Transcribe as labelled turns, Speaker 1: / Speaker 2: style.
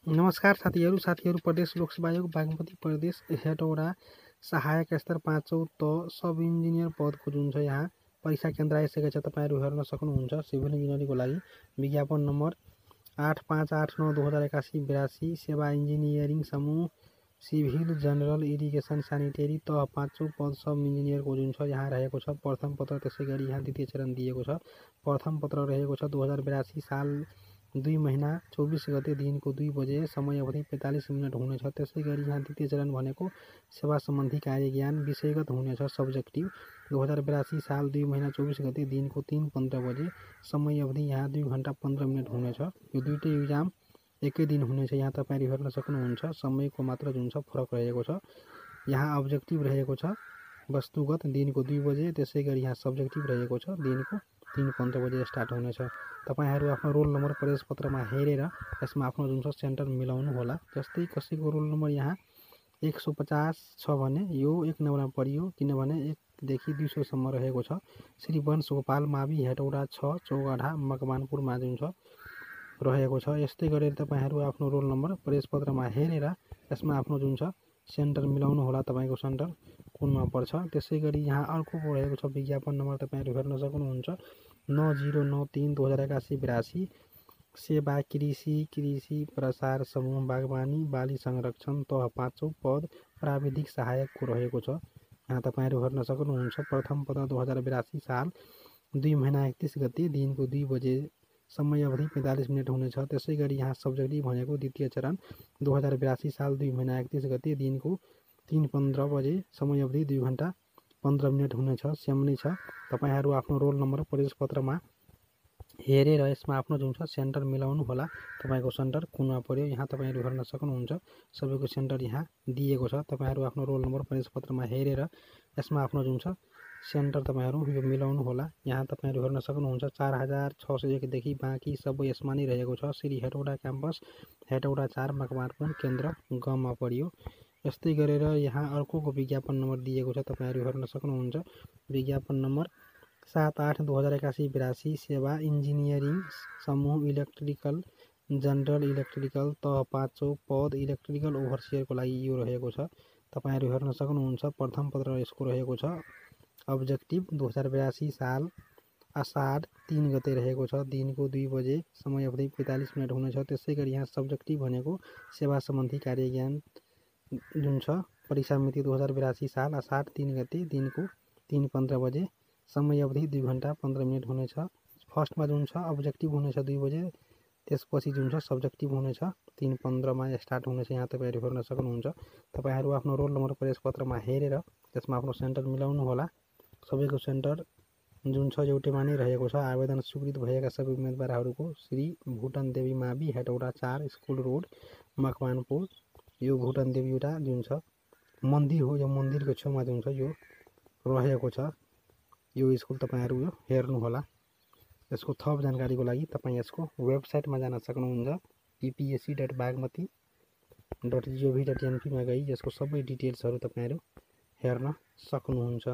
Speaker 1: नमस्कार साथीहरू प्रदेश लोकसेवा आयोग बागमती प्रदेश हेटौडा सहायक स्तर 5औं त सब इन्जिनियर पदको जुन छ यहाँ परीक्षा केन्द्र आइसकेको छ। तपाईहरु हेर्न सक्नुहुन्छ। सिभिल इन्जिनियरिङको लागि विज्ञापन नम्बर 8589-2081-82 सेवा इन्जिनियरिङ समूह सिभिल जनरल इरिगेसन सैनिटरी तह 5औं पद सब इन्जिनियरको जुन छ यहाँ रहेको छ। प्रथम पत्र त्यसैगरी यहाँ द्वितीय चरण दिएको छ। प्रथम पत्र रहेको छ 2082 साल 2 महिना 24 गते दिनको 2 बजे, समय अवधि 45 मिनट हुनेछ। त्यसैगरी यहाँ द्वितीय चरण भनेको सेवा सम्बन्धी कार्य ज्ञान विषयगत हुनेछ, सब्जेक्टिभ। 2082 साल 2 महिना 24 गते दिनको 3:15 बजे, समय अवधि यहाँ 2 घण्टा 15 मिनट हुनेछ। यो दुईटै इक्जाम एकै दिन हुनेछ। यहाँ तपाईहरु हेर्न सक्नुहुन्छ। समयको मात्र जुन छ फरक रहेको छ। यहाँ अब्जेक्टिभ रहेको छ वस्तुगत दिनको 2 बजे, त्यसैगरी यहाँ सब्जेक्टिभ रहेको छ दिनको 3:15 बजे स्टार्ट हुनेछ। तपाईहरु आफ्नो रोल नम्बर प्रवेश पत्रमा हेरेर यसमा आफ्नो जुन छ सेन्टर मिलाउनु होला। जस्तै कसैको रोल नम्बर यहाँ 150 छ भने यो 1 नम्बरमा परियो, किनभने 1 देखि 200 सम्म रहेको छ। श्री वंश गोपाल मावि हेटौडा 6 चौगाठा मकवानपुरमा जुन छ रहेको छ। यस्तै गरेर तपाईहरु आफ्नो रोल नम्बर प्रवेश पत्रमा हेरेर यसमा आफ्नो जुन छ सेन्टर मिलाउनु होला। तपाईको सेन्टर कुनमा पर्छ। त्यसैगरी यहाँ अर्को रहेको छ विज्ञापन नम्बर तपाईहरु हेर्न सक्नुहुन्छ 9093-2081-82 सेवा कृषि प्रसार समूह बागवानी बाली संरक्षण तह 5औं पद प्राविधिक सहायकको रहेको छ। यहाँ तपाईहरु हेर्न सक्नुहुन्छ। प्रथम पत्र 2082 साल 2 महिना 31 गते दिनको 2 बजे, समय अवधि 45 मिनट हुनेछ। त्यसैगरी यहाँ सब्जेक्टिभ भनेको द्वितीय चरण 2082 साल 2 महिना 31 गते दिनको 3:15 बजे, समय अवधि 2 घण्टा 15 मिनट हुनेछ। सेम नै छ। तपाईहरु आफ्नो रोल नम्बर प्रवेश पत्रमा हेरेर यसमा आफ्नो जुन छ सेन्टर मिलाउनु होला। तपाईको सेन्टर कुनमा पर्यो यहाँ तपाईहरु हेर्न सक्नुहुन्छ। सबैको सेन्टर यहाँ दिएको छ। तपाईहरु आफ्नो रोल नम्बर प्रवेश पत्रमा हेरेर यसमा आफ्नो जुन छ सेन्टर तपाईहरु यो मिलाउनु होला। यहाँ तपाईहरु हेर्न सक्नुहुन्छ 4601 देखि बाँकी सबै यसमा नै रहेको छ। श्री हेटौडा क्याम्पस हेटौडा 4 मकवानपुर केन्द्र गमा पर्यो। यस्तै गरेर यहाँ अर्कोको विज्ञापन नम्बर दिएको छ। तपाईहरु हेर्न सक्नुहुन्छ। विज्ञापन नम्बर 78-2081-82 सेवा इन्जिनियरिङ समूह इलेक्ट्रिकल जनरल इलेक्ट्रिकल तह 5औं पद इलेक्ट्रिकल ओभरसियरको लागि यो रहेको छ। तपाईहरु हेर्न सक्नुहुन्छ। प्रथम पत्र यसको रहेको छ अब्जेक्टिभ 2082 साल आषाढ 3 गते रहेको छ दिनको 2 बजे, समय अवधि 45 मिनट हुनेछ। त्यसैगरी यहाँ सब्जेक्टिभ भनेको सेवा सम्बन्धी कार्य ज्ञान जुन छ परीक्षा मिति 2082 साल आषाढ 3 गते दिनको 3:15 बजे, समय अवधि 2 घण्टा 15 मिनट हुनेछ। फर्स्टमा जुन छ अब्जेक्टिभ हुनेछ 2 बजे, त्यसपछि जुन छ सब्जेक्टिभ हुनेछ 3:15 मा स्टार्ट हुनेछ। यहाँ तपाईहरु हेर्न सक्नुहुन्छ। तपाईहरु आफ्नो रोल नम्बर प्रवेश पत्रमा हेरेर त्यसमा आफ्नो सेन्टर मिलाउनु होला। सबैको सेन्टर जुन छ एउटैमा नै रहेको छ। आवेदन स्वीकृत भएका सबै उम्मेदवारहरूको श्री भुटन देवी मावि हेटौडा 4 स्कुल रोड मकवानपुर। यो भुटन देवी एउटा जुन छ मन्दिर हो। यो मन्दिरको छेउमा जुन छ यो रहेको छ। यो स्कुल तपाईहरु यो हेर्नु होला। यसको थप जानकारीको लागि तपाई यसको वेबसाइटमा जान सक्नुहुन्छ। ppsc.bagmati.gov.np मा गई यसको सबै डिटेल्सहरु तपाईहरु हेर्न सक्नुहुन्छ।